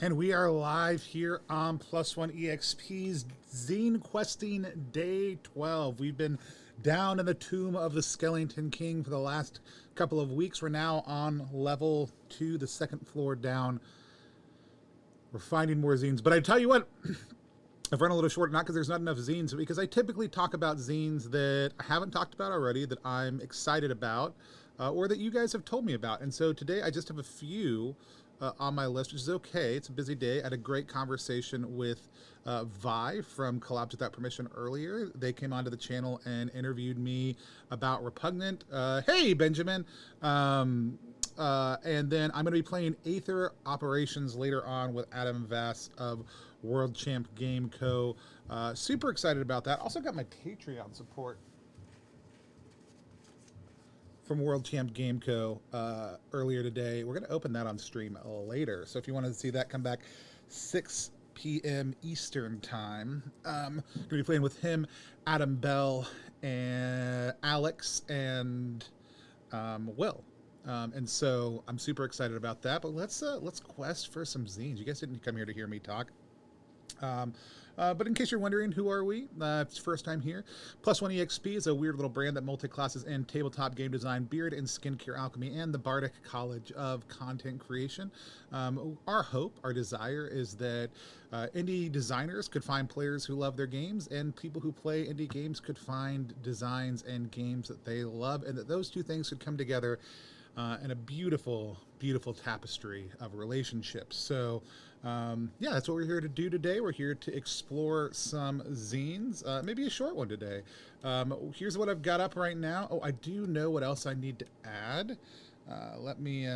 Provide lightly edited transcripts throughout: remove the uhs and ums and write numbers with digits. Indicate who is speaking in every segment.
Speaker 1: And we are live here on Plus One EXP's ZineQuesting Day 12. We've been down in the tomb of the Skeleton King for the last couple of weeks. We're now on level 2, the second floor down. We're finding more zines. But I tell you what, I've run a little short, not because there's not enough zines, but because I typically talk about zines that I haven't talked about already, that I'm excited about, or that you guys have told me about. And so today I just have a few on my list, which is okay. It's a busy day. I had a great conversation with Vi from Collabs Without Permission earlier. They came onto the channel and interviewed me about Repugnant. Hey, Benjamin. And then I'm going to be playing Aether Operations later on with Adam Vass of World Champ Game Co. Super excited about that. Also got my Patreon support from World Champ Game Co. Earlier today. We're going to open that on stream later. So if you want to see that, come back 6 p.m. Eastern time. Going to be playing with him, Adam Bell, and Alex, and Will. And so I'm super excited about that. But let's quest for some zines. You guys didn't come here to hear me talk. But in case you're wondering, who are we? It's first time here. Plus One EXP is a weird little brand that multi-classes in tabletop game design, beard and skincare alchemy, and the Bardic College of Content Creation. Our hope, our desire is that indie designers could find players who love their games, and people who play indie games could find designs and games that they love, and that those two things could come together and a beautiful, beautiful tapestry of relationships. So, yeah, that's what we're here to do today. We're here to explore some zines, maybe a short one today. Here's what I've got up right now. Oh, I do know what else I need to add. Let me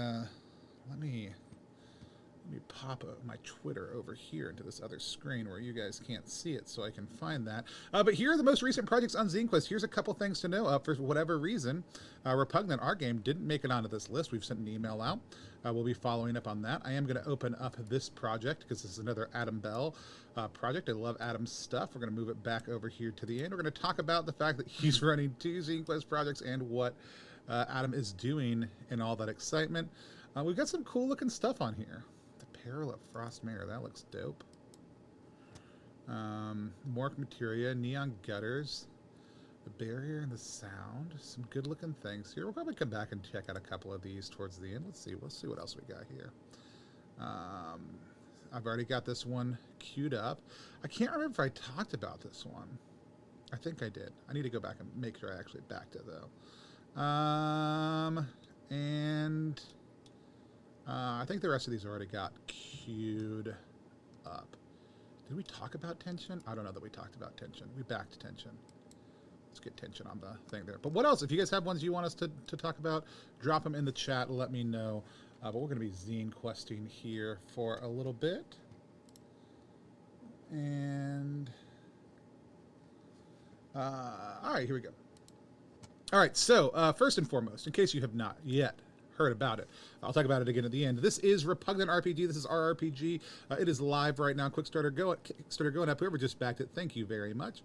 Speaker 1: pop my Twitter over here into this other screen where you guys can't see it, so I can find that. But here are the most recent projects on ZineQuest. Here's a couple things to know. For whatever reason, Repugnant, our game, didn't make it onto this list. We've sent an email out. We'll be following up on that. I am going to open up this project because this is another Adam Bell project. I love Adam's stuff. We're going to move it back over here to the end. We're going to talk about the fact that he's running 2 ZineQuest projects and what Adam is doing in all that excitement. We've got some cool looking stuff on here. Peril of Frost Mare, that looks dope. Mork Materia, Neon Gutters, the Barrier and the Sound. Some good looking things here. We'll probably come back and check out a couple of these towards the end. Let's see what else we got here. I've already got this one queued up. I can't remember if I talked about this one. I think I did. I need to go back and make sure I actually backed it though. I think the rest of these already got queued up. Did we talk about tension? I don't know that we talked about tension. We backed tension. Let's get tension on the thing there. But what else? If you guys have ones you want us to talk about, drop them in the chat. Let me know. But we're going to be zine questing here for a little bit. And all right, here we go. All right, so first and foremost, in case you have not yet heard about it, I'll talk about it again at the end. This is Repugnant RPG. This is our RPG. It is live right now. Kickstarter going up. Whoever just backed it, thank you very much.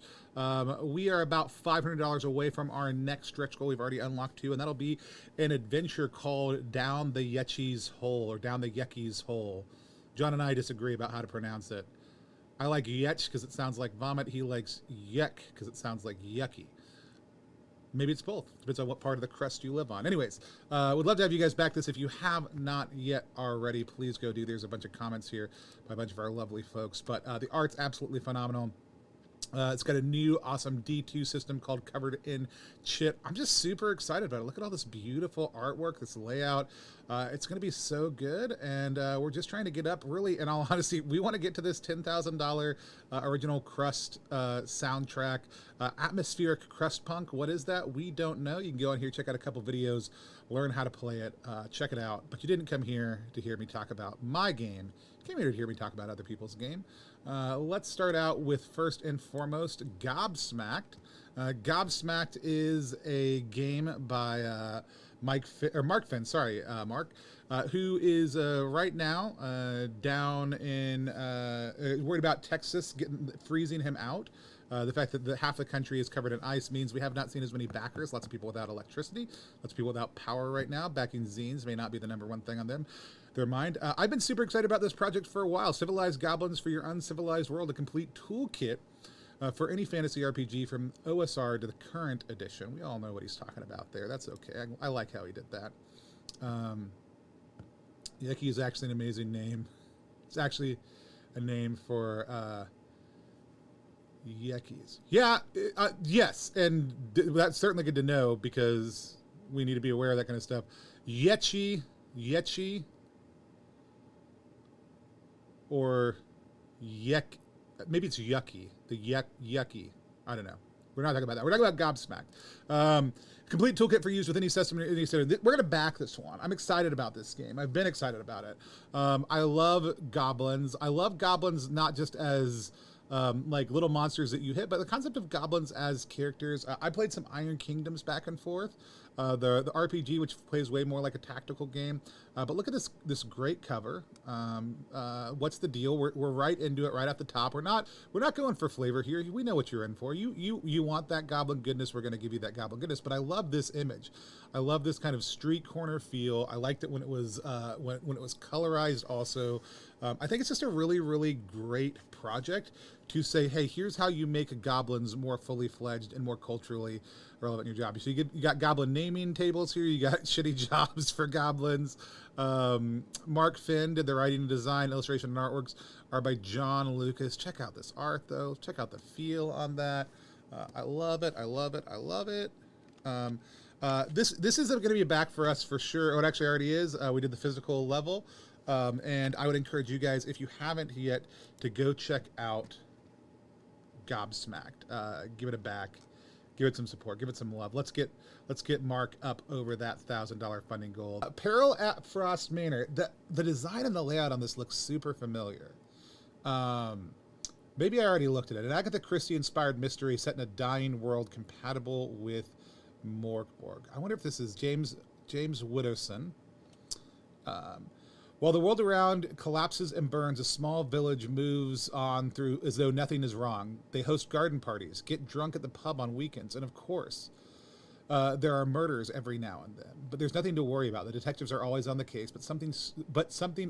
Speaker 1: We are about $500 away from our next stretch goal. We've already unlocked 2, and that'll be an adventure called Down the Yechi's Hole, or Down the Yeki's Hole. John and I disagree about how to pronounce it. I like Yech because it sounds like vomit. He likes Yek because it sounds like yucky. Maybe it's both. Depends on what part of the crust you live on. Anyways, would love to have you guys back this. If you have not yet already, please go do. There's a bunch of comments here by a bunch of our lovely folks. But the art's absolutely phenomenal. It's got a new awesome D2 system called Covered in Chit. I'm just super excited about it. Look at all this beautiful artwork, this layout. It's going to be so good, and we're just trying to get up, really, in all honesty, we want to get to this $10,000 original crust soundtrack. Atmospheric Crust Punk, what is that? We don't know. You can go on here, check out a couple videos, learn how to play it, check it out. But you didn't come here to hear me talk about my game. You came here to hear me talk about other people's game. Let's start out with, first and foremost, Gobsmacked. Gobsmacked is a game by Mark Finn, who is right now down in worried about Texas freezing him out. The fact that half the country is covered in ice means we have not seen as many backers. Lots of people without electricity, lots of people without power right now. Backing zines may not be the #1 thing on them. their mind. I've been super excited about this project for a while. Civilized Goblins for Your Uncivilized World, a complete toolkit for any fantasy RPG from OSR to the current edition. We all know what he's talking about there. That's okay. I like how he did that. Yeki is actually an amazing name. It's actually a name for Yekis. Yeah, yes, and that's certainly good to know because we need to be aware of that kind of stuff. Yechi, or Yek, maybe it's Yucky. The Yucky. I don't know. We're not talking about that. We're talking about Gobsmacked. Complete toolkit for use with any system. We're going to back this one. I'm excited about this game. I've been excited about it. I love goblins. I love goblins not just as like little monsters that you hit, but the concept of goblins as characters. I played some Iron Kingdoms back and forth. The RPG, which plays way more like a tactical game. But look at this great cover. What's the deal? We're right into it right off the top. We're not going for flavor here. We know what you're in for. You want that goblin goodness. We're going to give you that goblin goodness. But I love this image. I love this kind of street corner feel. I liked it when it was when it was colorized. Also, I think it's just a really, really great project to say, hey, here's how you make goblins more fully fledged and more culturally relevant in your job. So you got goblin naming tables here. You got shitty jobs for goblins. Mark Finn did the writing and design, illustration, and artworks are by John Lucas. Check out this art though. Check out the feel on that. I love it. I love it. I love it. This is going to be back for us for sure. Oh, it actually already is. We did the physical level. And I would encourage you guys, if you haven't yet, to go check out Gobsmacked. Give it a back. Give it some support. Give it some love. Let's get Mark up over that $1,000 funding goal. Peril at Frost Manor. The design and the layout on this looks super familiar. Maybe I already looked at it. An Agatha Christie-inspired mystery set in a dying world compatible with Morkborg. I wonder if this is James Widowson. While the world around collapses and burns, a small village moves on through as though nothing is wrong. They host garden parties, get drunk at the pub on weekends, and of course, there are murders every now and then. But there's nothing to worry about. The detectives are always on the case, but something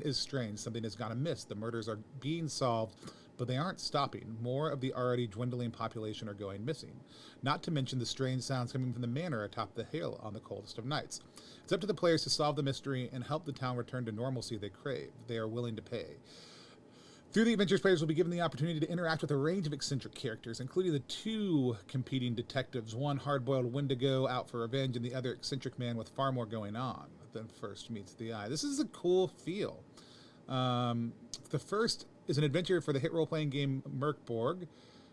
Speaker 1: is strange. Something has gone amiss. The murders are being solved, but they aren't stopping. More of the already dwindling population are going missing. Not to mention the strange sounds coming from the manor atop the hill on the coldest of nights. It's up to the players to solve the mystery and help the town return to normalcy they crave. They are willing to pay. Through the adventures, players will be given the opportunity to interact with a range of eccentric characters, including the two competing detectives, one hard-boiled Wendigo out for revenge and the other eccentric man with far more going on than first meets the eye. This is a cool feel. The first is an adventure for the hit role-playing game Morkborg.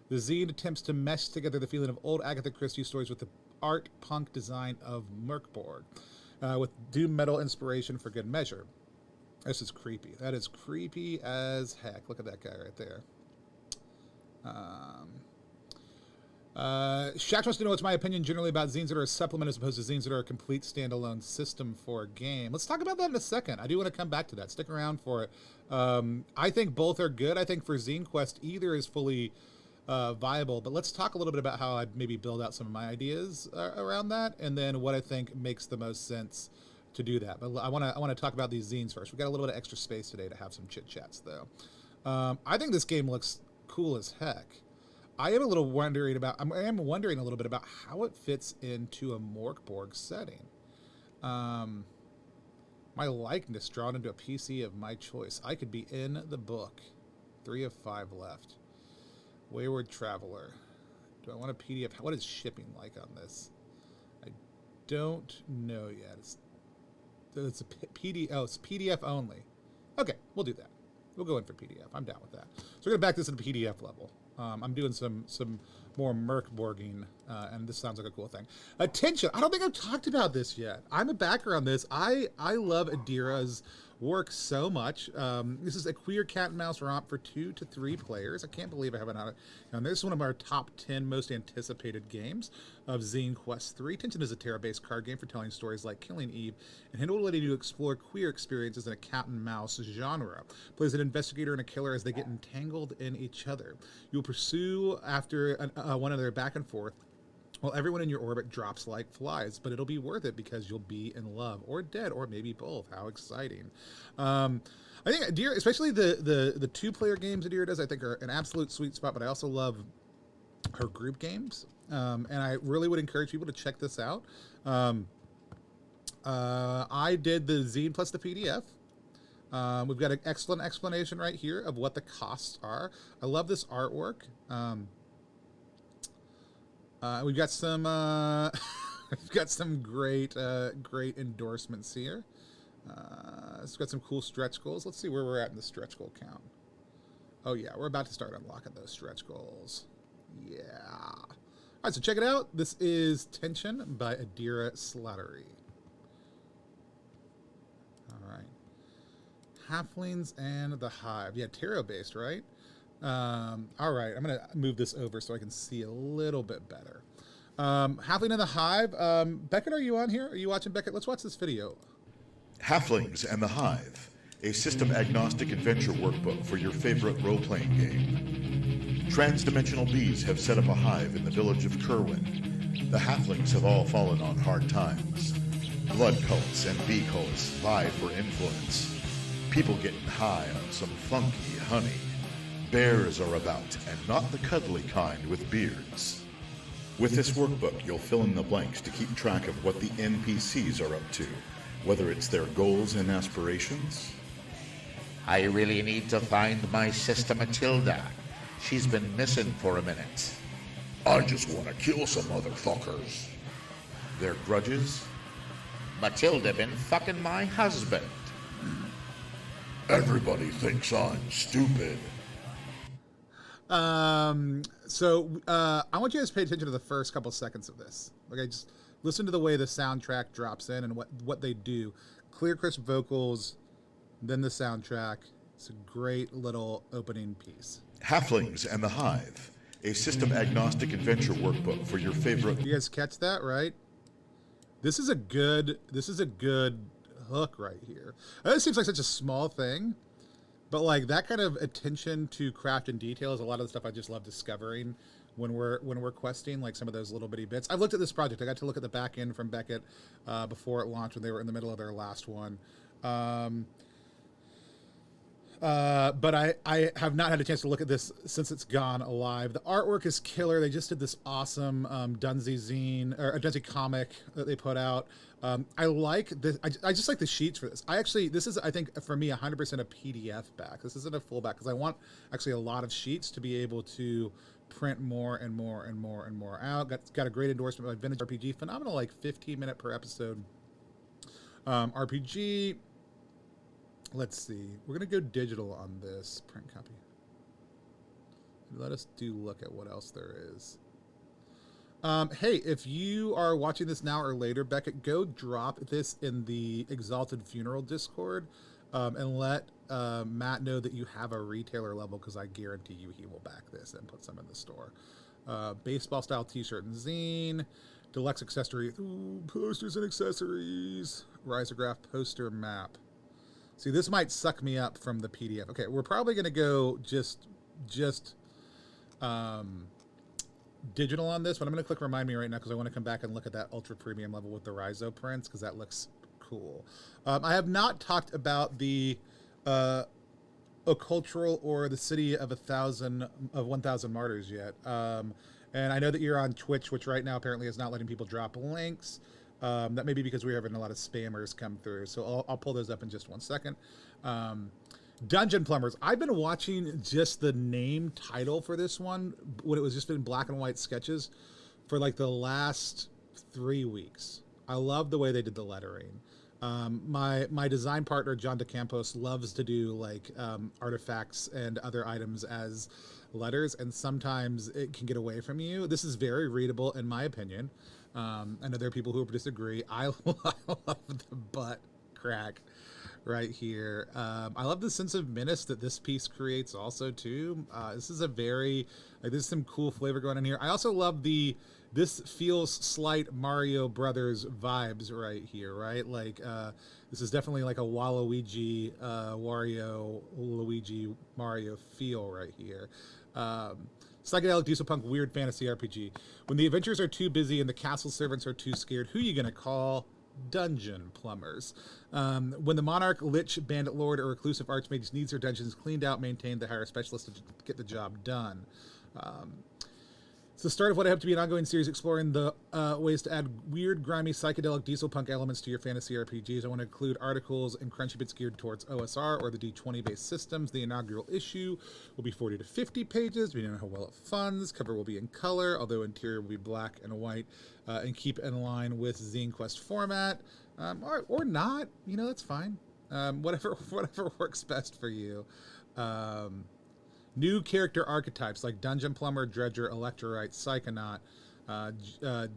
Speaker 1: The zine attempts to mesh together the feeling of old Agatha Christie stories with the art punk design of Morkborg, with doom metal inspiration for good measure. This is creepy. That is creepy as heck. Look at that guy right there. Shax wants to know what's my opinion generally about zines that are a supplement as opposed to zines that are a complete standalone system for a game. Let's talk about that in a second. I do want to come back to that. Stick around for it. I think both are good. I think for ZineQuest, either is fully viable, but let's talk a little bit about how I'd maybe build out some of my ideas around that, and then what I think makes the most sense to do that. But I want to talk about these zines first. We've got a little bit of extra space today to have some chit chats, though. I think this game looks cool as heck. I am wondering a little bit about how it fits into a Morkborg setting. My likeness drawn into a PC of my choice. I could be in the book. 3 of 5 left. Wayward Traveler. Do I want a PDF? What is shipping like on this? I don't know yet. It's a PDF. Oh, it's PDF only. Okay, we'll do that. We'll go in for PDF. I'm down with that. So we're gonna back this at the PDF level. I'm doing some more Morkborging, and this sounds like a cool thing. Attention! I don't think I've talked about this yet. I'm a backer on this. I love Adira's work so much. This is a queer cat and mouse romp for 2 to 3 players. I can't believe I haven't had it. And this is one of our top 10 most anticipated games of ZineQuest 3. Tension is a Terra-based card game for telling stories like Killing Eve and handle letting you explore queer experiences in a cat and mouse genre. Plays an investigator and a killer as they get entangled in each other. You'll pursue after one another back and forth, Well, everyone in your orbit drops like flies, but it'll be worth it because you'll be in love or dead or maybe both. How exciting. I think Adira, especially the two-player games Adira does, I think are an absolute sweet spot, but I also love her group games. And I really would encourage people to check this out. I did the zine plus the PDF. We've got an excellent explanation right here of what the costs are. I love this artwork. We've got some we've got some great endorsements here. It's got some cool stretch goals. Let's see where we're at in the stretch goal count. Oh yeah, we're about to start unlocking those stretch goals. Yeah. All right, so check it out. This is Tension by Adira Slattery. All right. Halflings and the Hive. Yeah, tarot based, right? All right, I'm going to move this over so I can see a little bit better. Halfling and the Hive. Beckett, are you on here? Are you watching, Beckett? Let's watch this video.
Speaker 2: Halflings and the Hive, a system-agnostic adventure workbook for your favorite role-playing game. Trans-dimensional bees have set up a hive in the village of Kerwin. The Halflings have all fallen on hard times. Blood cults and bee cults vie for influence. People getting high on some funky honey. Bears are about, and not the cuddly kind with beards. With this workbook, you'll fill in the blanks to keep track of what the NPCs are up to, whether it's their goals and aspirations.
Speaker 3: I really need to find my sister Matilda. She's been missing for a minute.
Speaker 2: I just want to kill some motherfuckers. Their grudges.
Speaker 3: Matilda been fucking my husband.
Speaker 2: Everybody thinks I'm stupid.
Speaker 1: I want you guys to pay attention to the first couple seconds of this. Okay, just listen to the way the soundtrack drops in and what they do. Clear, crisp vocals, then the soundtrack. It's a great little opening piece.
Speaker 2: Halflings and the Hive, a system-agnostic adventure workbook for your favorite...
Speaker 1: You guys catch that, right? This is a good hook right here. It seems like such a small thing, but like that kind of attention to craft and detail is a lot of the stuff I just love discovering when we're questing, like some of those little bitty bits. I've looked at this project. I got to look at the back end from Beckett before it launched when they were in the middle of their last one. But I have not had a chance to look at this since it's gone alive. The artwork is killer. They just did this awesome Dunsey zine, or a Dunsey comic that they put out. I like this. I just like the sheets for this. This is, I think, for me, 100% a PDF back. This isn't a full back because I want actually a lot of sheets to be able to print more and more and more and more out. Got a great endorsement by Vintage RPG. Phenomenal, like 15-minute per episode RPG. Let's see. We're going to go digital on this print copy. Let us look at what else there is. Hey, if you are watching this now or later, Beckett, go drop this in the Exalted Funeral Discord and let Matt know that you have a retailer level, because I guarantee you he will back this and put some in the store. Baseball style t-shirt and zine, deluxe accessory, posters and accessories, risograph poster map. See, this might suck me up from the PDF. Okay, we're probably going to go just digital on this, but I'm going to click Remind Me right now because I want to come back and look at that ultra premium level with the Rhizo prints because that looks cool. I have not talked about the Occultural or the City of 1,000 Martyrs yet. And I know that you're on Twitch, which right now apparently is not letting people drop links. That may be because we're having a lot of spammers come through. So I'll pull those up in just one second. Dungeon Plumbers. I've been watching just the name title for this one when it was just in black and white sketches for like the last 3 weeks. I love the way they did the lettering. My design partner, John DeCampos, loves to do like artifacts and other items as letters, and sometimes it can get away from you. This is very readable in my opinion. I know there are people who disagree. I love the butt crack right here. I love the sense of menace that this piece creates also too. This is there's some cool flavor going on here. I also love this feels slight Mario Brothers vibes right here, right? Like this is definitely like a Waluigi, Wario, Luigi, Mario feel right here. Psychedelic diesel punk weird fantasy RPG. When the adventurers are too busy and the castle servants are too scared, who you gonna call? Dungeon plumbers. When the monarch, lich, bandit lord, or reclusive archmage needs their dungeons cleaned out, maintained, they hire a specialist to get the job done. It's the start of what I hope to be an ongoing series exploring the ways to add weird, grimy, psychedelic diesel punk elements to your fantasy RPGs. I want to include articles and crunchy bits geared towards OSR or the D20-based systems. The inaugural issue will be 40 to 50 pages, depending on how well it funds. Cover will be in color, although interior will be black and white, and keep in line with ZineQuest format, or not. You know, that's fine. Whatever works best for you. New character archetypes like Dungeon Plumber, Dredger, Electrolyte, Psychonaut,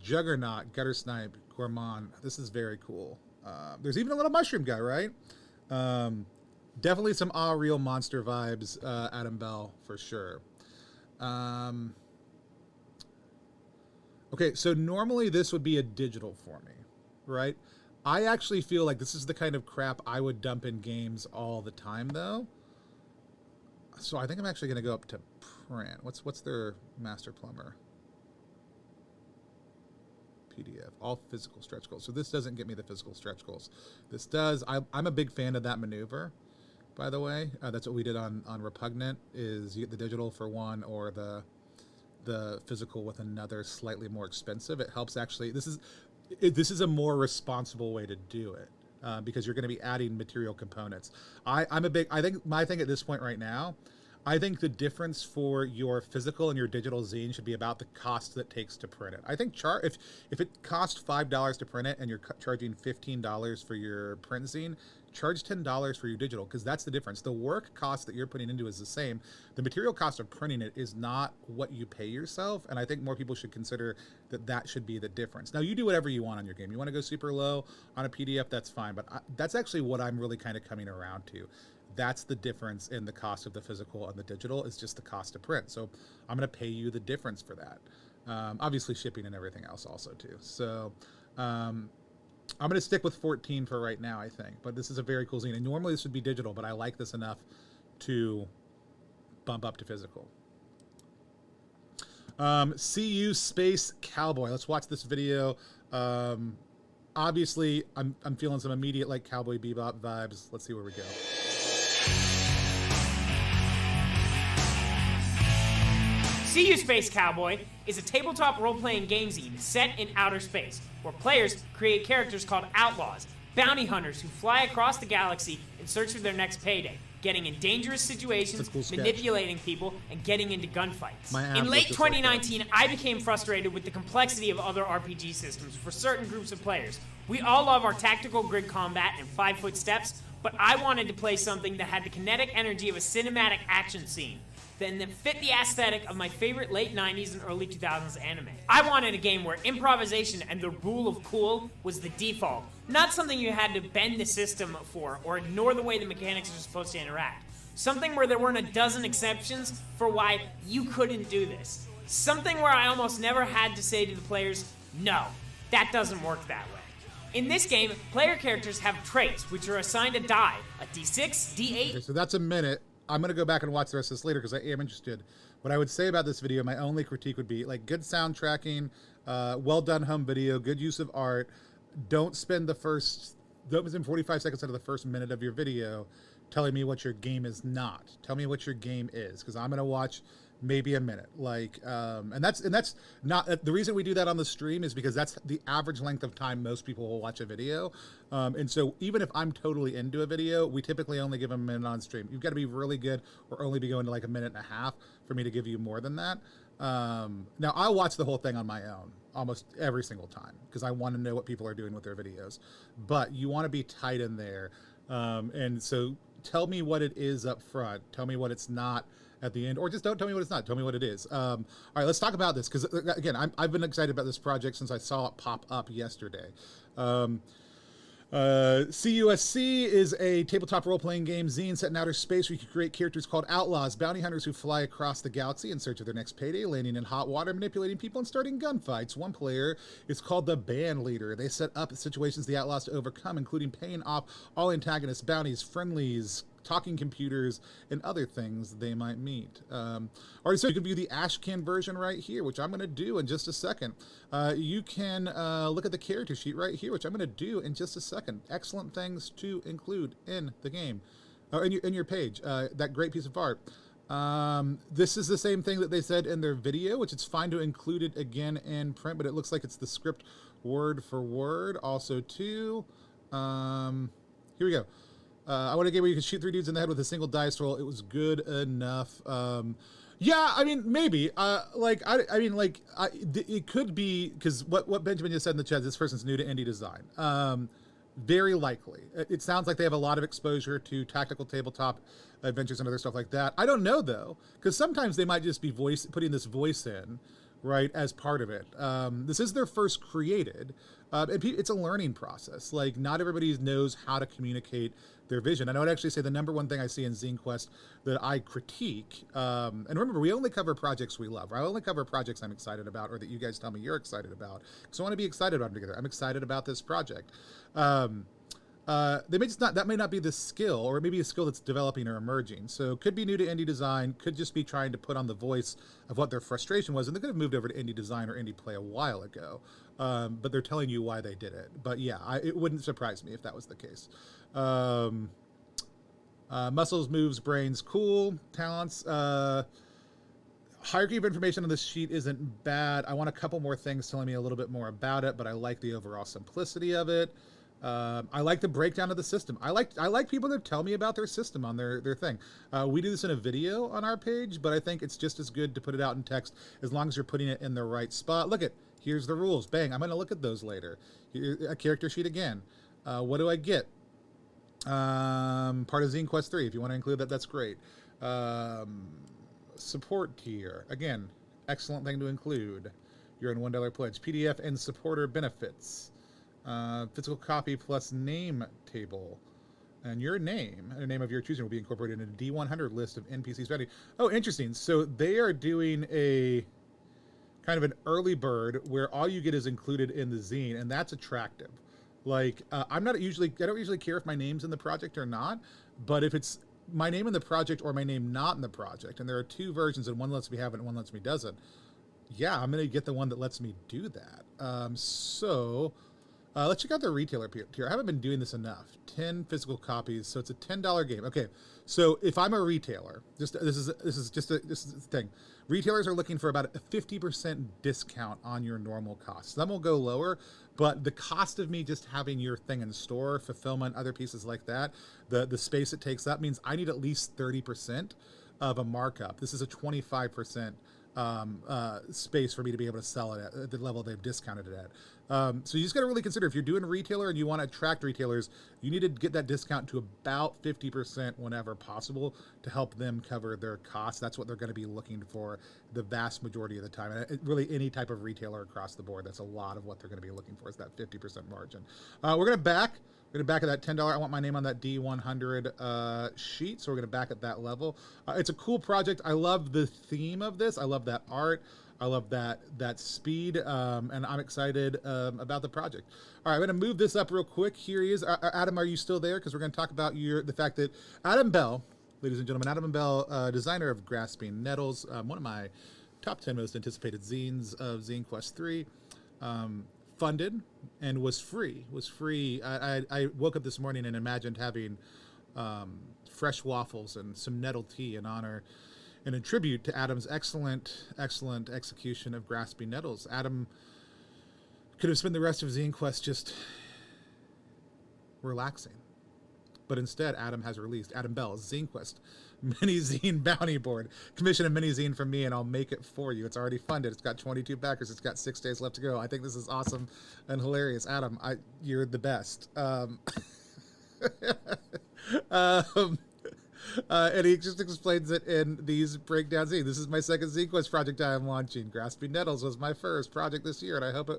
Speaker 1: Juggernaut, Gutter Snipe, Gourmand. This is very cool. There's even a little mushroom guy, right? Definitely some real monster vibes, Adam Bell, for sure. Okay, so normally this would be a digital for me, right? I actually feel like this is the kind of crap I would dump in games all the time, though. So I think I'm actually going to go up to print. What's their master plumber? PDF, all physical stretch goals. So this doesn't get me the physical stretch goals. This does. I'm a big fan of that maneuver, by the way. That's what we did on Repugnant, is you get the digital for one or the physical with another slightly more expensive. It helps actually. This is a more responsible way to do it. Because you're going to be adding material components. I think my thing at this point right now, I think the difference for your physical and your digital zine should be about the cost that it takes to print it. I think if it costs $5 to print it and you're charging $15 for your print zine, charge $10 for your digital, because that's the difference. The work cost that you're putting into is the same. The material cost of printing it is not what you pay yourself, and I think more people should consider that should be the difference. Now, you do whatever you want on your game. You want to go super low on a PDF, that's fine, but that's actually what I'm really kind of coming around to. That's the difference in the cost of the physical and the digital, is just the cost to print. So I'm going to pay you the difference for that. Obviously shipping and everything else also too. So I'm going to stick with 14 for right now, I think. But this is a very cool zine. And normally this would be digital, but I like this enough to bump up to physical. CU Space Cowboy. Let's watch this video. Obviously, I'm feeling some immediate like Cowboy Bebop vibes. Let's see where we go.
Speaker 4: CU Space Cowboy is a tabletop role-playing game zine set in outer space, where players create characters called outlaws, bounty hunters who fly across the galaxy in search of their next payday, getting in dangerous situations,
Speaker 1: cool
Speaker 4: manipulating people, and getting into gunfights. In
Speaker 1: late
Speaker 4: late 2019, I became frustrated with the complexity of other RPG systems for certain groups of players. We all love our tactical grid combat and 5-foot steps, but I wanted to play something that had the kinetic energy of a cinematic action scene, then that fit the aesthetic of my favorite late 90s and early 2000s anime. I wanted a game where improvisation and the rule of cool was the default, not something you had to bend the system for or ignore the way the mechanics are supposed to interact. Something where there weren't a dozen exceptions for why you couldn't do this. Something where I almost never had to say to the players, no, that doesn't work that way. In this game, player characters have traits, which are assigned a die, a d6, d8...
Speaker 1: Okay, so that's a minute. I'm going to go back and watch the rest of this later because I am interested. What I would say about this video, my only critique would be like good sound tracking, well done home video, good use of art. Don't spend 45 seconds out of the first minute of your video telling me what your game is not. Tell me what your game is, because I'm going to watch maybe a minute. Like, and that's not the reason we do that on the stream, is because that's the average length of time most people will watch a video. And so even if I'm totally into a video, we typically only give them a minute on stream. You've got to be really good or only be going to like a minute and a half for me to give you more than that. Now I'll watch the whole thing on my own almost every single time because I want to know what people are doing with their videos, but you want to be tight in there. And so tell me what it is up front. Tell me what it's not at the end, or just don't tell me what it's not. Tell me what it is. All right, let's talk about this, because again, I've been excited about this project since I saw it pop up yesterday. CUSC is a tabletop role-playing game zine set in outer space where you can create characters called outlaws, bounty hunters who fly across the galaxy in search of their next payday, landing in hot water, manipulating people, and starting gunfights. One player is called the band leader. They set up situations the outlaws to overcome, including paying off all antagonists, bounties, friendlies, talking computers and other things they might meet. Already so you can view the Ashcan version right here, which I'm going to do in just a second. You can look at the character sheet right here, which I'm going to do in just a second. Excellent things to include in the game, or in your page. That great piece of art. This is the same thing that they said in their video, which it's fine to include it again in print, but it looks like it's the script word for word. Also, too, here we go. I want a game where you can shoot 3 dudes in the head with a single dice roll. It was good enough. Yeah, I mean, maybe. It could be, because what Benjamin just said in the chat, this person's new to indie design. Very likely. It sounds like they have a lot of exposure to tactical tabletop adventures and other stuff like that. I don't know, though, because sometimes they might just be putting this voice in, right, as part of it. This is their first created. It's a learning process. Like, not everybody knows how to communicate their vision. And I would actually say the number one thing I see in ZineQuest that I critique, and remember, we only cover projects we love. I only cover projects I'm excited about, or that you guys tell me you're excited about. So I want to be excited about them together. I'm excited about this project. They may just not, that may not be the skill, or it may be a skill that's developing or emerging. So could be new to indie design, could just be trying to put on the voice of what their frustration was, and they could have moved over to indie design or indie play a while ago. But they're telling you why they did it. But yeah, it wouldn't surprise me if that was the case. Muscles, moves, brains, cool. Talents. Hierarchy of information on this sheet isn't bad. I want a couple more things telling me a little bit more about it, but I like the overall simplicity of it. I like the breakdown of the system. I like people that tell me about their system on their thing. We do this in a video on our page, but I think it's just as good to put it out in text as long as you're putting it in the right spot. Look here's the rules. Bang, I'm going to look at those later. Here, a character sheet again. What do I get? Part of ZineQuest 3. If you want to include that, that's great. Support tier. Again, excellent thing to include. You're in $1 pledge. PDF and supporter benefits. Physical copy plus name table. And your name, a name of your choosing, will be incorporated in a D100 list of NPCs ready. Oh, interesting. So they are doing a kind of an early bird where all you get is included in the zine, and that's attractive. Like, I don't usually care if my name's in the project or not, but if it's my name in the project or my name not in the project, and there are 2 versions, and one lets me have it and one lets me doesn't, yeah, I'm going to get the one that lets me do that. Let's check out the retailer tier. I haven't been doing this enough. 10 physical copies, so it's a $10 game. Okay, so if I'm a retailer, this is the thing. Retailers are looking for about a 50% discount on your normal costs. Some will go lower, but the cost of me just having your thing in store, fulfillment, other pieces like that, the space it takes up means I need at least 30% of a markup. This is a 25% space for me to be able to sell it at the level they've discounted it at. So you just got to really consider, if you're doing a retailer and you want to attract retailers, you need to get that discount to about 50% whenever possible to help them cover their costs. That's what they're going to be looking for the vast majority of the time. And really any type of retailer across the board, that's a lot of what they're going to be looking for, is that 50% margin. We're going to back at that $10. I want my name on that D100 sheet, so we're going to back at that level. It's a cool project. I love the theme of this. I love that art. I love that speed, and I'm excited about the project. All right, I'm going to move this up real quick. Here he is. Adam, are you still there? Because we're going to talk about the fact that Adam Bell, ladies and gentlemen, Adam Bell, designer of Grasping Nettles, one of my top 10 most anticipated zines of ZineQuest 3, funded and was free. I woke up this morning and imagined having fresh waffles and some nettle tea in honor and in tribute to Adam's excellent execution of Grasping Nettles. Adam could have spent the rest of ZineQuest just relaxing. But instead, Adam has released Adam Bell's ZineQuest Mini Zine Bounty Board. Commission a mini zine from me and I'll make it for you. It's already funded. It's got 22 backers. It's got 6 days left to go. I think this is awesome and hilarious. Adam, you're the best. And he just explains it in these breakdowns. This is my second ZineQuest project I am launching. Grasping Nettles was my first project this year, and I hope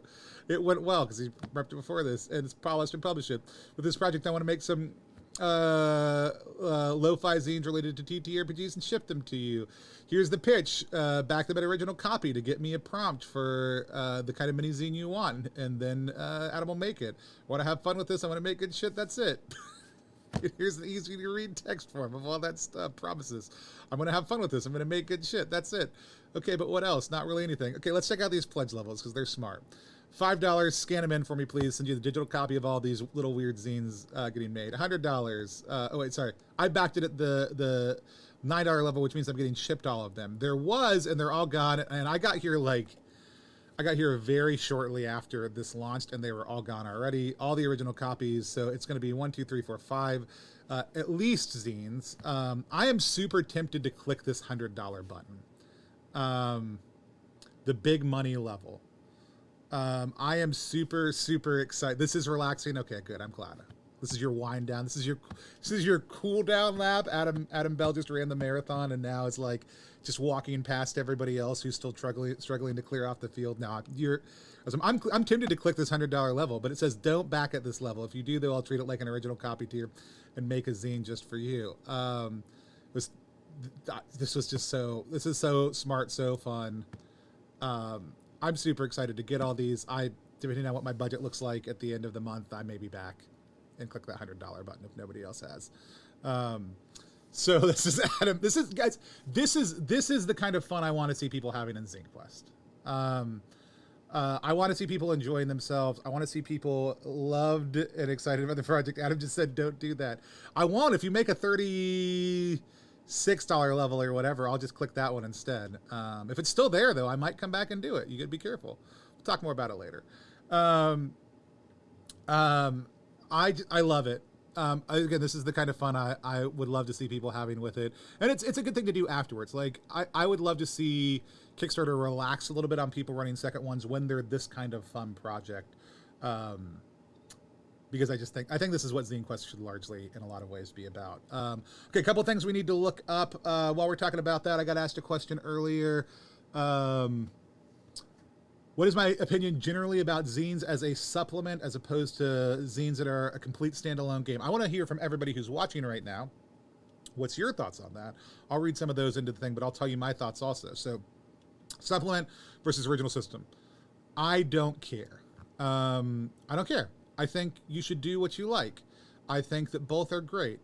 Speaker 1: it went well, because he prepped it before this, and it's polished and published it. With this project, I want to make some lo-fi zines related to TTRPGs and ship them to you. Here's the pitch. Back them at original copy to get me a prompt for the kind of mini zine you want, and then Adam will make it. I want to have fun with this. I want to make good shit. That's it. Here's the easy to read text form of all that stuff. Promises. I'm going to have fun with this. I'm going to make good shit. That's it. Okay, but what else? Not really anything. Okay, let's check out these pledge levels because they're smart. $5, scan them in for me, please. Send you the digital copy of all these little weird zines getting made. $100. Oh, wait, sorry. I backed it at the $9 level, which means I'm getting shipped all of them. There was, and they're all gone. And I got here very shortly after this launched, and they were all gone already. All the original copies. So it's going to be 1, 2, 3, 4, 5, at least zines. I am super tempted to click this $100 button. The big money level. I am super, super excited. This is relaxing. Okay, good. I'm glad. This is your wind down. This is your cool down lap. Adam Bell just ran the marathon, and now is like just walking past everybody else who's still struggling to clear off the field. Now I'm tempted to click this $100 level, but it says don't back at this level. If you do, though, I'll treat it like an original copy tier and make a zine just for you. This is so smart, so fun. I'm super excited to get all these. Depending on what my budget looks like at the end of the month, I may be back and click that $100 button if nobody else has. So this is Adam. This is the kind of fun I want to see people having in ZineQuest. I want to see people enjoying themselves. I want to see people loved and excited about the project. Adam just said, don't do that. I won't. If you make a $36 level or whatever, I'll just click that one instead. If it's still there, though, I might come back and do it. You gotta be careful. We'll talk more about it later. I love it. Again, this is the kind of fun I would love to see people having with it. And it's a good thing to do afterwards. Like, I would love to see Kickstarter relax a little bit on people running second ones when they're this kind of fun project. Because I think this is what ZineQuest should largely, in a lot of ways, be about. Okay, a couple things we need to look up while we're talking about that. I got asked a question earlier. What is my opinion generally about zines as a supplement as opposed to zines that are a complete standalone game? I want to hear from everybody who's watching right now. What's your thoughts on that? I'll read some of those into the thing, but I'll tell you my thoughts also. So, supplement versus original system. I don't care. I don't care. I think you should do what you like. I think that both are great.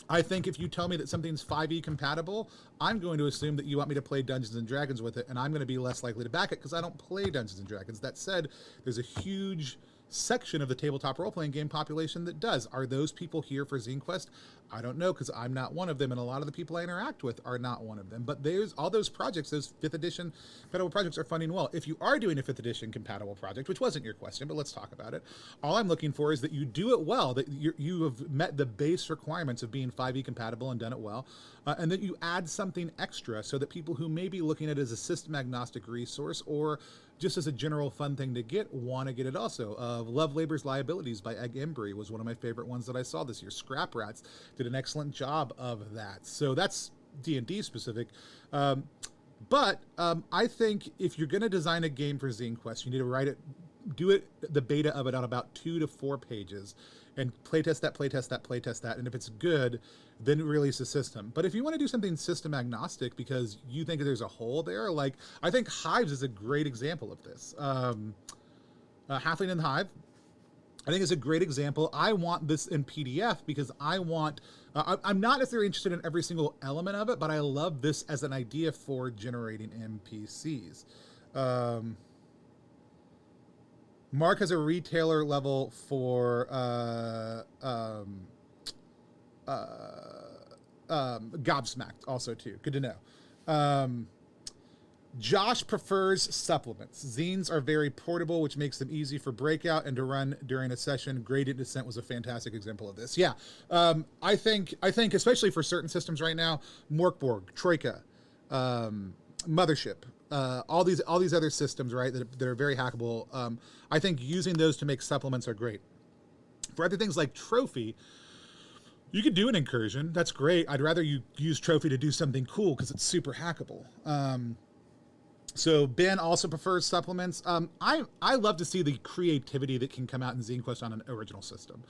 Speaker 1: I think if you tell me that something's 5e compatible, I'm going to assume that you want me to play Dungeons & Dragons with it, and I'm going to be less likely to back it because I don't play Dungeons & Dragons. That said, there's a huge section of the tabletop role-playing game population that does. Are those people here for ZineQuest? I don't know, because I'm not one of them, and a lot of the people I interact with are not one of them. But there's all those projects, those 5th edition compatible projects are funding well. If you are doing a 5th edition compatible project, which wasn't your question, but let's talk about it, all I'm looking for is that you do it well, that you have met the base requirements of being 5e compatible and done it well, and that you add something extra so that people who may be looking at it as a system-agnostic resource or just as a general fun thing to get, want to get it also. Love Labor's Liabilities by Egg Embry was one of my favorite ones that I saw this year. Scrap Rats did an excellent job of that. So that's D&D specific. But I think if you're going to design a game for ZineQuest, you need to the beta of it on about 2 to 4 pages and playtest that. And if it's good, then release a system. But if you want to do something system agnostic because you think there's a hole there, like I think Hives is a great example of this. Halfling and Hive, I think is a great example. I want this in PDF because I want, I'm not necessarily interested in every single element of it, but I love this as an idea for generating NPCs. Mark has a retailer level for Gobsmacked also too. Good to know. Josh prefers supplements. Zines are very portable, which makes them easy for breakout and to run during a session. Gradient Descent was a fantastic example of this. Yeah, I think especially for certain systems right now, Morkborg, Troika, Mothership, all these other systems, right, that are very hackable. I think using those to make supplements are great. For other things like Trophy, you could do an incursion. That's great. I'd rather you use Trophy to do something cool because it's super hackable. So Ben also prefers supplements. I love to see the creativity that can come out in ZineQuest on an original system.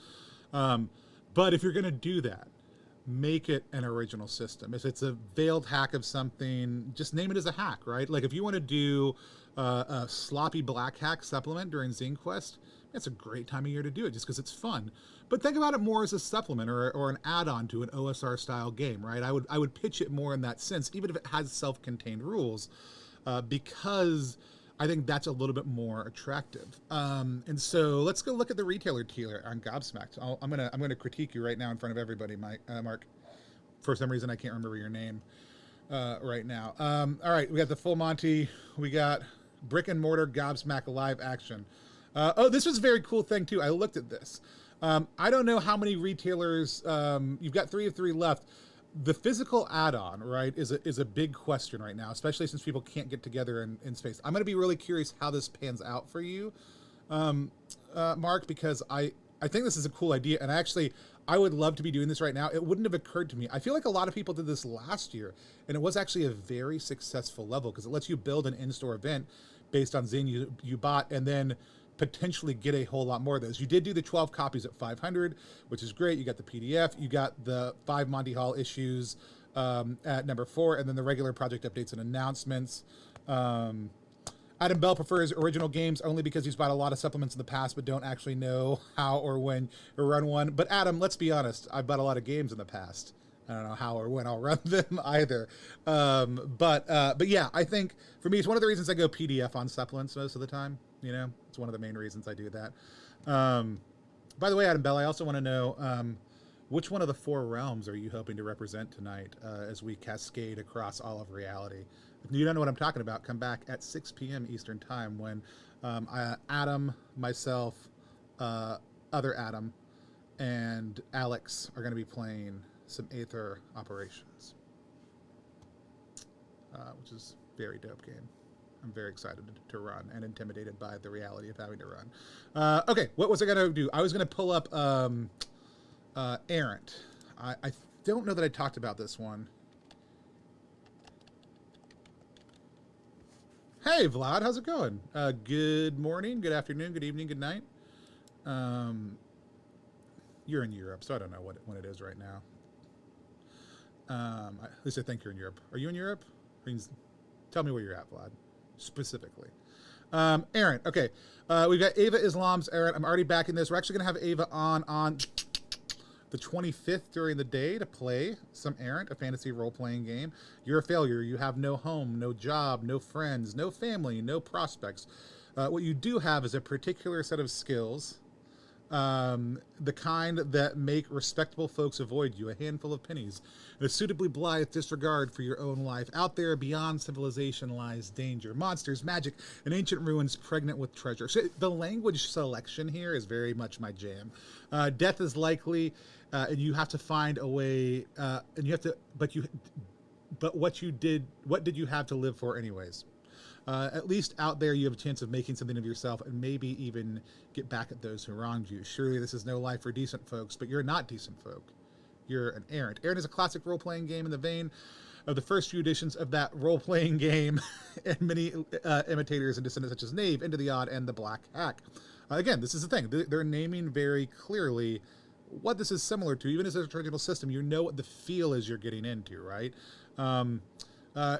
Speaker 1: But if you're going to do that, make it an original system. If it's a veiled hack of something, just name it as a hack, right? Like if you want to do a sloppy black hack supplement during ZineQuest, it's a great time of year to do it just because it's fun. But think about it more as a supplement or an add-on to an OSR style game, right? I would pitch it more in that sense, even if it has self-contained rules, because I think that's a little bit more attractive. And so let's go look at the retailer tier on Gobsmacked. I'm gonna critique you right now in front of everybody, Mark. For some reason, I can't remember your name right now. All right, we got the Full Monty. We got Brick and Mortar Gobsmack live action. Oh, this was a very cool thing too. I looked at this. I don't know how many retailers. You've got 3 of 3 left. The physical add-on, right, is a big question right now, especially since people can't get together in space. I'm going to be really curious how this pans out for you, Mark, because I think this is a cool idea, and I would love to be doing this right now. It wouldn't have occurred to me. I feel like a lot of people did this last year, and it was actually a very successful level because it lets you build an in-store event based on Zine you bought, and then potentially get a whole lot more of those. You did do the 12 copies at 500, which is great. You got the PDF, you got the 5 Monty Hall issues at number 4, and then the regular project updates and announcements. Adam Bell prefers original games only because he's bought a lot of supplements in the past but don't actually know how or when to run one. But Adam, let's be honest, I've bought a lot of games in the past. I don't know how or when I'll run them either. But yeah, I think for me, it's one of the reasons I go PDF on supplements most of the time. You know, it's one of the main reasons I do that. By the way, Adam Bell, I also want to know which one of the 4 realms are you hoping to represent tonight as we cascade across all of reality? If you don't know what I'm talking about, come back at 6 p.m. Eastern Time when Adam, myself, other Adam, and Alex are going to be playing some Aether Operations, which is a very dope game. I'm very excited to run and intimidated by the reality of having to run. Okay, what was I going to do? I was going to pull up Errant. I don't know that I talked about this one. Hey, Vlad, how's it going? Good morning, good afternoon, good evening, good night. You're in Europe, so I don't know when it is right now. At least I think you're in Europe. Are you in Europe? Tell me where you're at, Vlad, specifically. Aaron, okay. We've got Ava Islam's Aaron. I'm already backing this. We're actually going to have Ava on the 25th during the day to play some Errant, a fantasy role-playing game. You're a failure. You have no home, no job, no friends, no family, no prospects. What you do have is a particular set of skills, the kind that make respectable folks avoid you, a handful of pennies, and a suitably blithe disregard for your own life. Out there beyond civilization lies danger, monsters, magic, and ancient ruins pregnant with treasure. So the language selection here is very much my jam. Death is likely, and you have to find a way, and you have to, but what did you have to live for anyways? At least out there you have a chance of making something of yourself and maybe even get back at those who wronged you. Surely this is no life for decent folks, but you're not decent folk. You're an Errant. Errant is a classic role-playing game in the vein of the first few editions of that role-playing game and many imitators and descendants such as Knave, Into the Odd, and the Black Hack. Again, this is the thing. They're naming very clearly what this is similar to. Even as a original system, you know what the feel is you're getting into, right?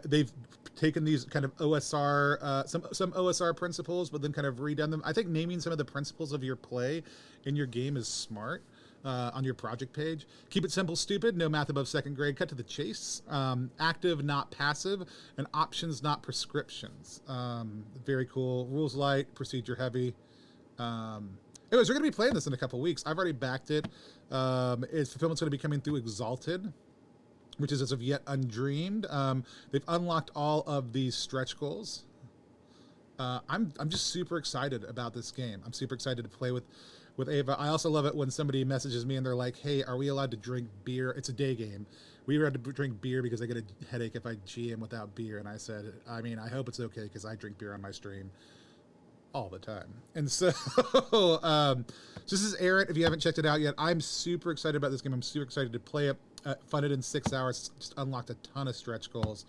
Speaker 1: They've taken these kind of OSR, some OSR principles, but then kind of redone them. I think naming some of the principles of your play in your game is smart. On your project page. Keep it simple, stupid, no math above 2nd grade, cut to the chase, active, not passive, and options, not prescriptions. Very cool. Rules light, procedure heavy. Anyways, we're going to be playing this in a couple weeks. I've already backed it. Its fulfillment's going to be coming through Exalted, which is as of yet undreamed. They've unlocked all of these stretch goals. I'm just super excited about this game. I'm super excited to play with Ava. I also love it when somebody messages me and they're like, hey, are we allowed to drink beer? It's a day game. We were allowed to drink beer because I get a headache if I GM without beer. And I said, I mean, I hope it's okay because I drink beer on my stream all the time. And so, this is Errant. If you haven't checked it out yet, I'm super excited about this game. I'm super excited to play it. Fun it in 6 hours. Just unlocked a ton of stretch goals.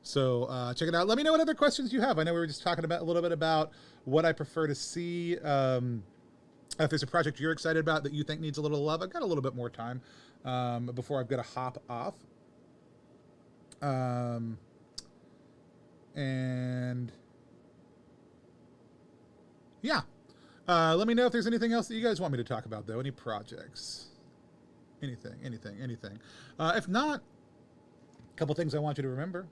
Speaker 1: So check it out. Let me know what other questions you have. I know we were just talking about a little bit about what I prefer to see. If there's a project you're excited about that you think needs a little love, I've got a little bit more time before I've got to hop off. And yeah, Let me know if there's anything else that you guys want me to talk about, though. Any projects? Anything. If not, a couple things I want you to remember.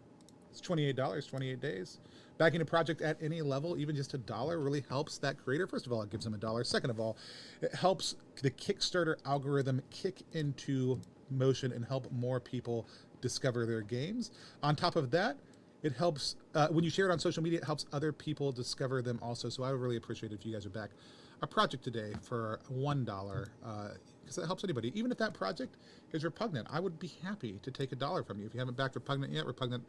Speaker 1: It's $28, 28 days. Backing a project at any level, even just $1, really helps that creator. First of all, it gives them $1. Second of all, it helps the Kickstarter algorithm kick into motion and help more people discover their games. On top of that, it helps, when you share it on social media, it helps other people discover them also. So I would really appreciate it if you guys would back a project today for $1, because that helps anybody. Even if that project is Repugnant, I would be happy to take $1 from you. If you haven't backed Repugnant yet, Repugnant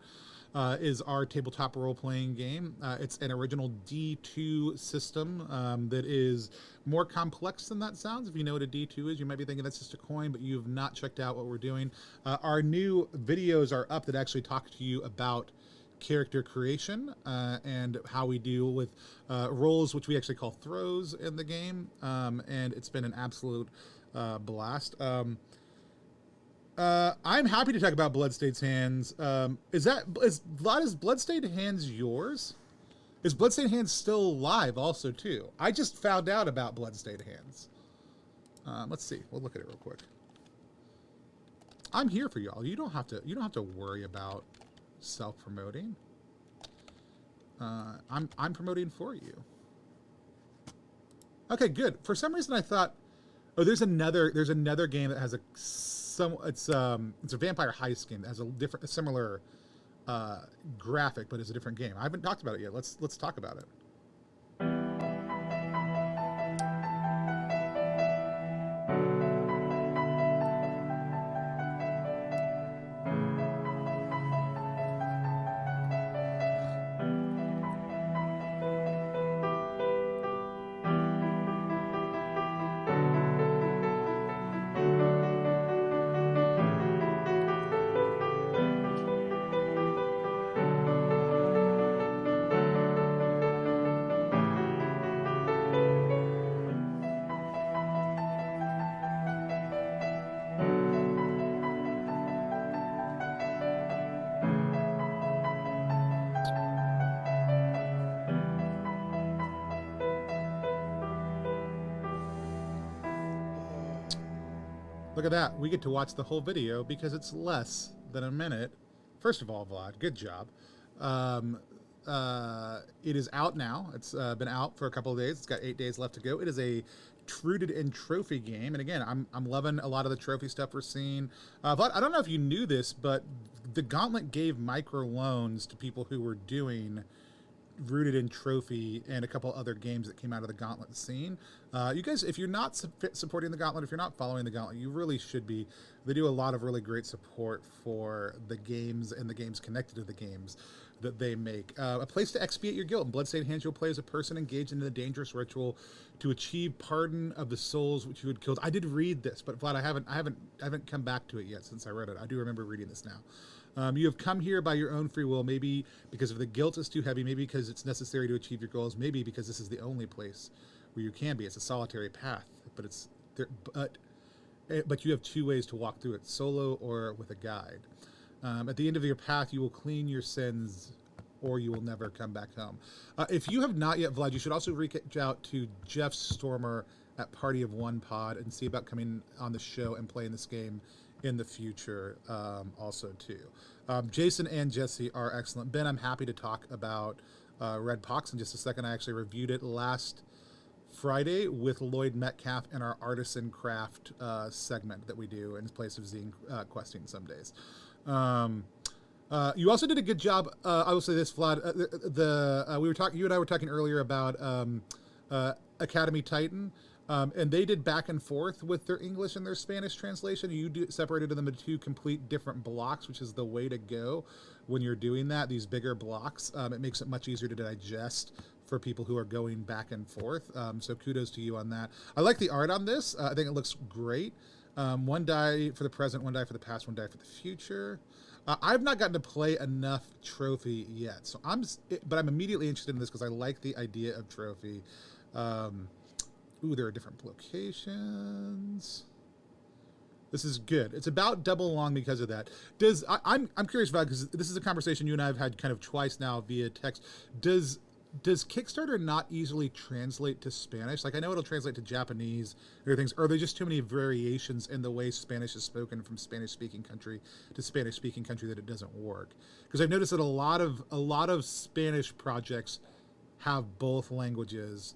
Speaker 1: is our tabletop role-playing game. It's an original D2 system that is more complex than that sounds. If you know what a D2 is, you might be thinking that's just a coin, but you've not checked out what we're doing. Our new videos are up that actually talk to you about character creation and how we deal with roles, which we actually call throws in the game, and it's been an absolute blast. I'm happy to talk about Bloodstained Hands. Is Bloodstained Hands yours? Is Bloodstained Hands still live also too? I just found out about Bloodstained Hands. Let's see. We'll look at it real quick. I'm here for y'all. You don't have to worry about self-promoting. I'm promoting for you. Okay, good. For some reason I thought, oh, there's another game that has it's a vampire heist game that has a similar graphic, but it's a different game. I haven't talked about it yet. Let's talk about it. Look at that. We get to watch the whole video because it's less than a minute. First of all, Vlad, good job. It is out now. It's been out for a couple of days. It's got 8 days left to go. It is a rooted in trophy game. And again, I'm loving a lot of the trophy stuff we're seeing. Vlad, I don't know if you knew this, but the Gauntlet gave micro loans to people who were doing rooted in trophy and a couple other games that came out of the Gauntlet scene. You guys, if you're not supporting the Gauntlet, if you're not following the Gauntlet, you really should be. They do a lot of really great support for the games and the games connected to the games that they make. A place to expiate your guilt. In Bloodstained Hands, you'll play as a person engaged in a dangerous ritual to achieve pardon of the souls which you had killed. I did read this, but Vlad, I haven't come back to it yet since I read it. I do remember reading this now. You have come here by your own free will, maybe because of the guilt is too heavy, maybe because it's necessary to achieve your goals, maybe because this is the only place where you can be. It's a solitary path, but it's there. But you have two ways to walk through it: solo or with a guide. At the end of your path, you will clean your sins, or you will never come back home. If you have not yet, Vlad, you should also reach out to Jeff Stormer at Party of One Pod and see about coming on the show and playing this game in the future also too. Jason and Jesse are excellent. Ben, I'm happy to talk about Red Pox in just a second. I actually reviewed it last Friday with Lloyd Metcalf in our Artisan Craft segment that we do in place of ZineQuesting some days. You also did a good job. I will say this, Vlad. You and I were talking earlier about Academy Titan. And they did back and forth with their English and their Spanish translation. You separated them into two complete different blocks, which is the way to go when you're doing that, these bigger blocks. It makes it much easier to digest for people who are going back and forth. So kudos to you on that. I like the art on this. I think it looks great. One die for the present, one die for the past, one die for the future. I've not gotten to play enough trophy yet, so but I'm immediately interested in this because I like the idea of trophy. Ooh, there are different locations. This is good. It's about double long because of that. I'm curious about, because this is a conversation you and I have had kind of twice now via text. Does does Kickstarter not easily translate to Spanish? Like, I know it'll translate to Japanese or things. Or are there just too many variations in the way Spanish is spoken from Spanish-speaking country to Spanish-speaking country that it doesn't work? Because I've noticed that a lot of Spanish projects have both languages,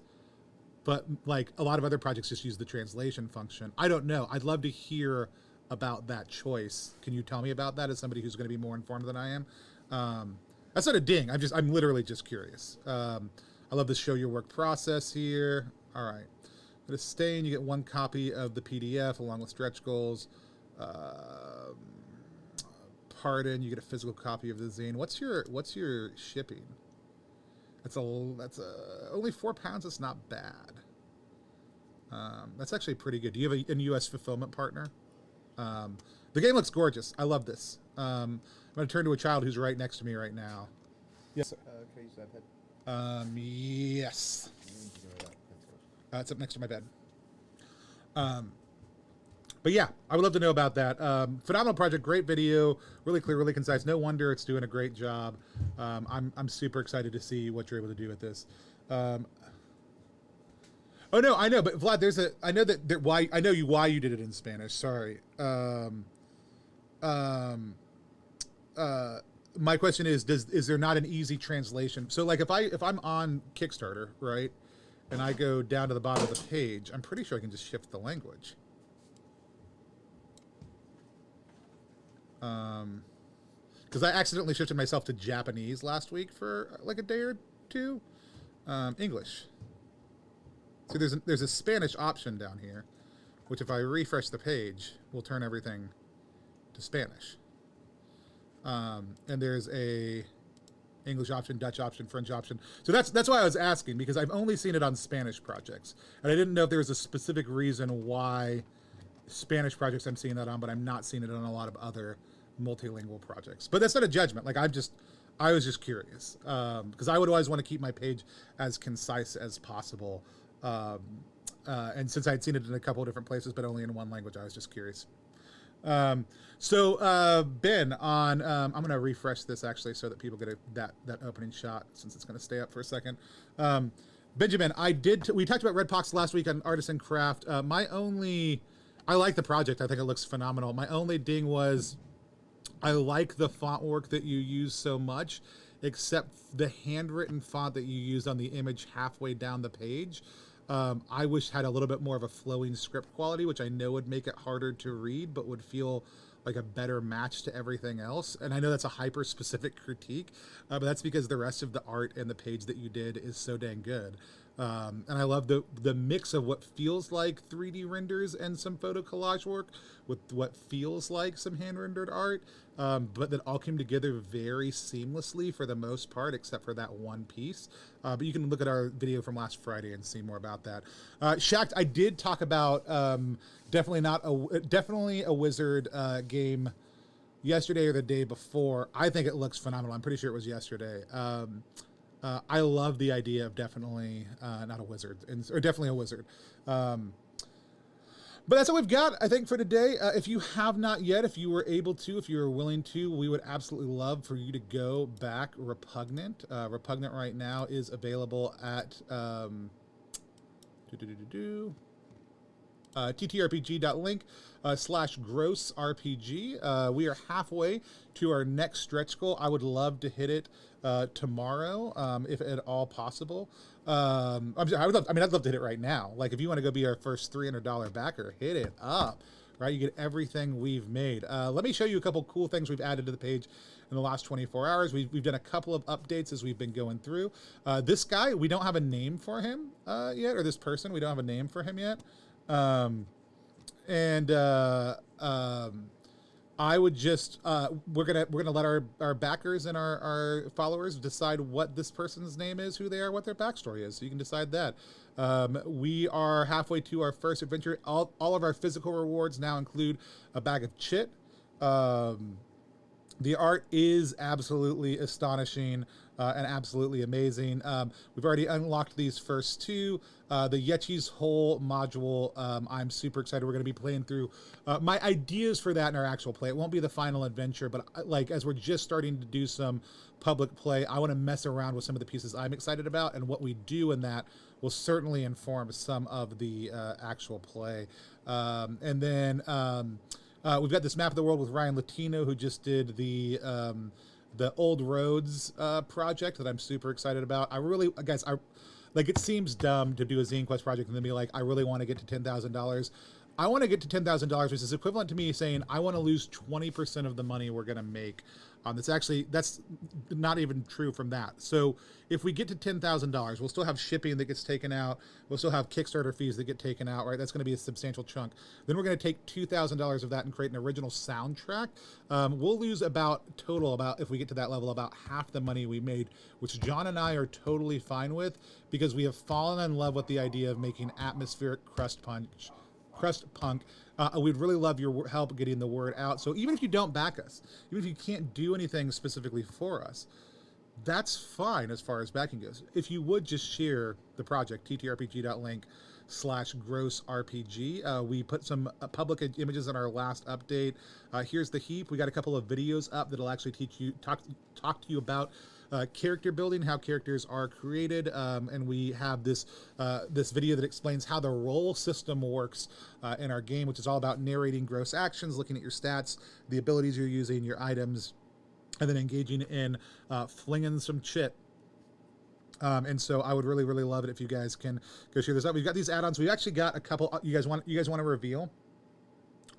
Speaker 1: but like a lot of other projects just use the translation function. I don't know. I'd love to hear about that choice. Can you tell me about that as somebody who's going to be more informed than I am? That's not a ding. I'm literally just curious. I love the show your work process here. All right. Go to Stain, you get 1 copy of the PDF along with stretch goals. Pardon, you get a physical copy of the zine. What's your shipping? That's only £4. It's not bad. That's actually pretty good. Do you have a U.S. fulfillment partner? The game looks gorgeous. I love this. I'm going to turn to a child who's right next to me right now. Yes. Sir.
Speaker 5: Can I use that head?
Speaker 1: Yes. It's up next to my bed. But yeah, I would love to know about that. Phenomenal project, great video, really clear, really concise. No wonder it's doing a great job. I'm super excited to see what you're able to do with this. Oh no, I know, but Vlad, I know why you did it in Spanish. Sorry. My question is there not an easy translation? So like if I'm on Kickstarter, right, and I go down to the bottom of the page, I'm pretty sure I can just shift the language. Because I accidentally shifted myself to Japanese last week for like a day or two. English. See, there's a Spanish option down here, which if I refresh the page, will turn everything to Spanish. And there's a English option, Dutch option, French option. So that's why I was asking, because I've only seen it on Spanish projects. And I didn't know if there was a specific reason why Spanish projects I'm seeing that on, but I'm not seeing it on a lot of other multilingual projects. But that's not a judgment. Like I was just curious, because I would always want to keep my page as concise as possible. And since I'd seen it in a couple of different places, but only in one language, I was just curious. So Ben, on I'm going to refresh this actually so that people get that opening shot, since it's going to stay up for a second. Benjamin, we talked about Red Pox last week on Artisan Craft. I like the project. I think it looks phenomenal. My only ding was I like the font work that you use so much, except the handwritten font that you used on the image halfway down the page. I wish had a little bit more of a flowing script quality, which I know would make it harder to read, but would feel like a better match to everything else. And I know that's a hyper-specific critique, but that's because the rest of the art and the page that you did is so dang good. And I love the mix of what feels like 3D renders and some photo collage work with what feels like some hand-rendered art, but that all came together very seamlessly for the most part, except for that one piece. But you can look at our video from last Friday and see more about that. Shacked, I did talk about definitely a Wizard game yesterday or the day before. I think it looks phenomenal. I'm pretty sure it was yesterday. I love the idea of definitely not a wizard, or definitely a wizard. But that's what we've got, I think, for today. If you have not yet, if you were able to, if you were willing to, we would absolutely love for you to go back Repugnant. Repugnant right now is available at ttrpg.link/grossrpg. We are halfway to our next stretch goal. I would love to hit it tomorrow, if at all possible. I'd love to hit it right now. Like if you want to go be our first $300 backer, hit it up, right? You get everything we've made. Let me show you a couple cool things we've added to the page in the last 24 hours. We've done a couple of updates as we've been going through. This guy, we don't have a name for him yet, or this person, we don't have a name for him yet. I would just we're gonna let our backers and our followers decide what this person's name is, who they are, what their backstory is. So you can decide that. We are halfway to our first adventure. All of our physical rewards now include a bag of chit, The art is absolutely astonishing and absolutely amazing. We've already unlocked these first two. The Yechi's Hole module, I'm super excited. We're going to be playing through my ideas for that in our actual play. It won't be the final adventure, but like as we're just starting to do some public play, I want to mess around with some of the pieces I'm excited about, and what we do in that will certainly inform some of the actual play. And then we've got this map of the world with Ryan Latino, who just did the Old Roads project that I'm super excited about. I really, guys, like, it seems dumb to do a ZineQuest project and then be like, I really want to get to $10,000. I want to get to $10,000, which is equivalent to me saying I want to lose 20% of the money we're going to make on this. Actually, that's not even true from that. So if we get to $10,000, we'll still have shipping that gets taken out. We'll still have Kickstarter fees that get taken out, right? That's going to be a substantial chunk. Then we're going to take $2,000 of that and create an original soundtrack. We'll lose about, if we get to that level, about half the money we made, which John and I are totally fine with, because we have fallen in love with the idea of making atmospheric crust punk. We'd really love your help getting the word out. So even if you don't back us, even if you can't do anything specifically for us, that's fine as far as backing goes. If you would just share the project, ttrpg.link/grossrpg. We put some public images in our last update. Here's the heap. We got a couple of videos up that'll actually talk to you about character building, how characters are created, and we have this video that explains how the role system works in our game, which is all about narrating gross actions, looking at your stats, the abilities you're using, your items, and then engaging in flinging some shit. And so I would really, really love it if you guys can go share this out. We've got these add-ons. We actually got a couple. You guys want to reveal?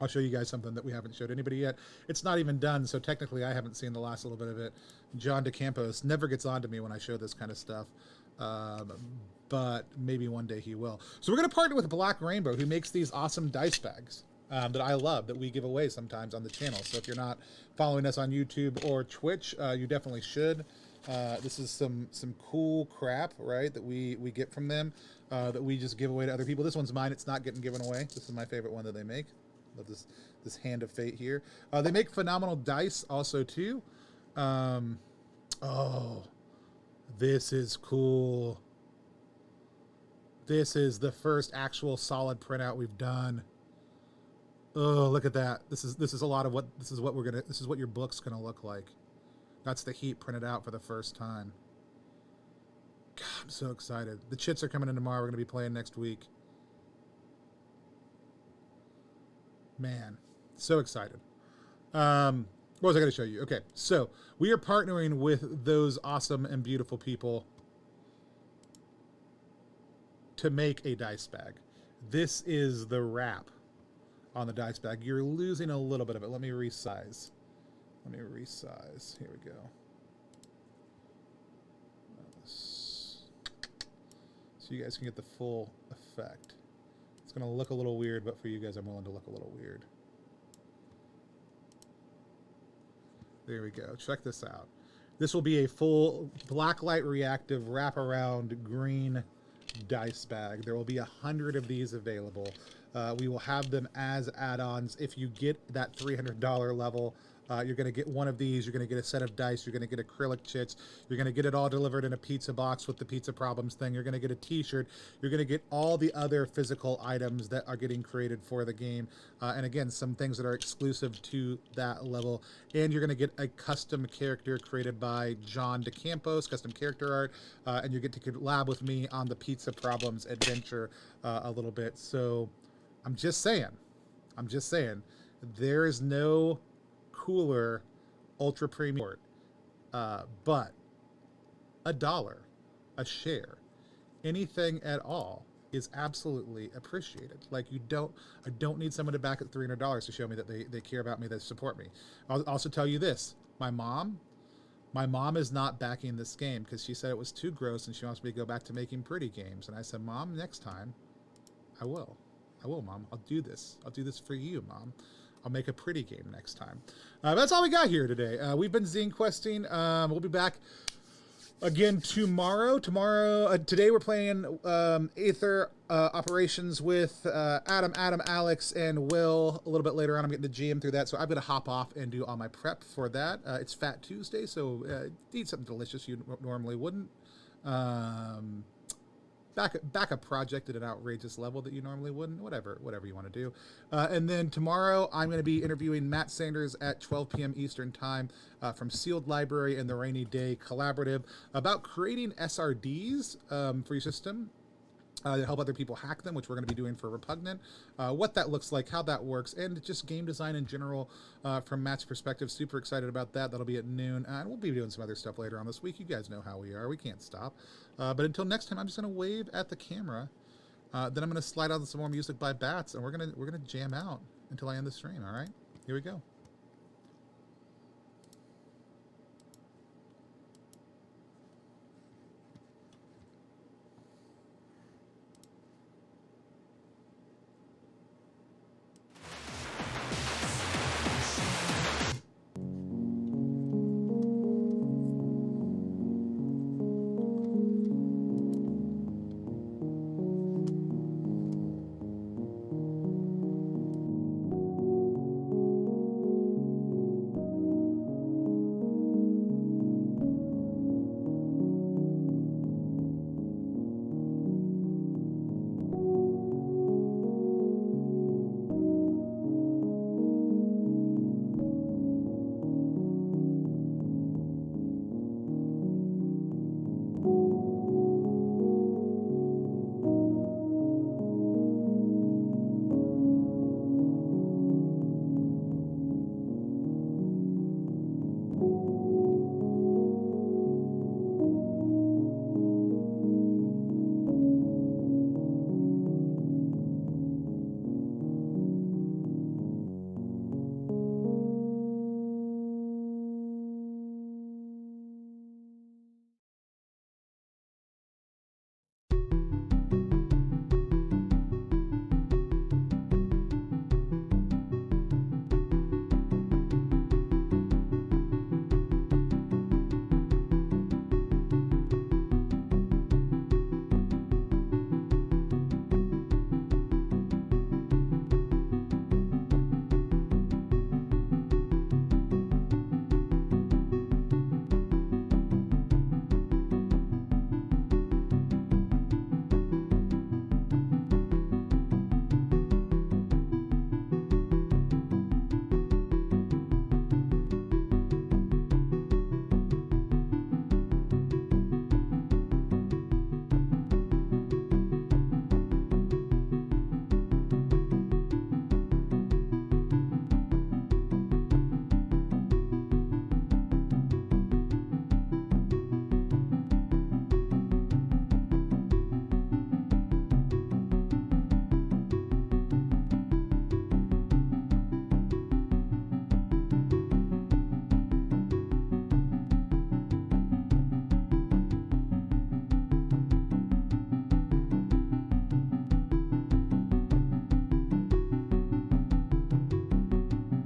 Speaker 1: I'll show you guys something that we haven't showed anybody yet. It's not even done, so technically I haven't seen the last little bit of it. John DeCampos never gets on to me when I show this kind of stuff, but maybe one day he will. So we're going to partner with Black Rainbow, who makes these awesome dice bags that I love, that we give away sometimes on the channel. So if you're not following us on YouTube or Twitch, you definitely should. This is some cool crap, right, that we get from them, that we just give away to other people. This one's mine. It's not getting given away. This is my favorite one that they make. Love this Hand of Fate here. They make phenomenal dice also too. Oh, this is cool. This is the first actual solid printout we've done. Oh, look at that. This is a lot of what this is what your book's gonna look like. That's the heat printed out for the first time. God, I'm so excited. The chits are coming in tomorrow. We're gonna be playing next week. Man, so excited. What was I going to show you? Okay, so we are partnering with those awesome and beautiful people to make a dice bag. This is the wrap on the dice bag. You're losing a little bit of it. Let me resize. Here we go. So you guys can get the full effect. It's going to look a little weird, but for you guys, I'm willing to look a little weird. There we go. Check this out. This will be a full blacklight reactive wraparound green dice bag. There will be 100 of these available. We will have them as add-ons. If you get that $300 level, you're going to get one of these. You're going to get a set of dice. You're going to get acrylic chits. You're going to get it all delivered in a pizza box with the Pizza Problems thing. You're going to get a t-shirt. You're going to get all the other physical items that are getting created for the game. And again, some things that are exclusive to that level. And you're going to get a custom character created by John DeCampos, custom character art. And you get to collab with me on the Pizza Problems adventure a little bit. So I'm just saying, there is no cooler ultra premium, but $1 a share, anything at all, is absolutely appreciated. Like, I don't need someone to back at $300 to show me that they care about me, they support me. I'll also tell you this: my mom is not backing this game because she said it was too gross and she wants me to go back to making pretty games. And I said, Mom, next time I will, Mom. I'll do this for you, Mom. I'll make a pretty game next time. That's all we got here today. We've been ZineQuesting. We'll be back Again tomorrow. Today we're playing Aether Operations with Adam, Alex, and Will. A little bit later on, I'm getting the GM through that, so I'm going to hop off and do all my prep for that. It's Fat Tuesday, so eat something delicious you normally wouldn't. Back a project at an outrageous level that you normally wouldn't. Whatever you want to do. And then tomorrow, I'm going to be interviewing Matt Sanders at 12 p.m. Eastern Time from Sealed Library and the Rainy Day Collaborative about creating SRDs for your system. To help other people hack them, which we're going to be doing for Repugnant, what that looks like, how that works, and just game design in general from Matt's perspective. Super excited about that. That'll be at noon, and we'll be doing some other stuff later on this week. You guys know how we are. We can't stop. But until next time, I'm just going to wave at the camera. Then I'm going to slide on some more music by Bats, and we're gonna jam out until I end the stream. All right, here we go.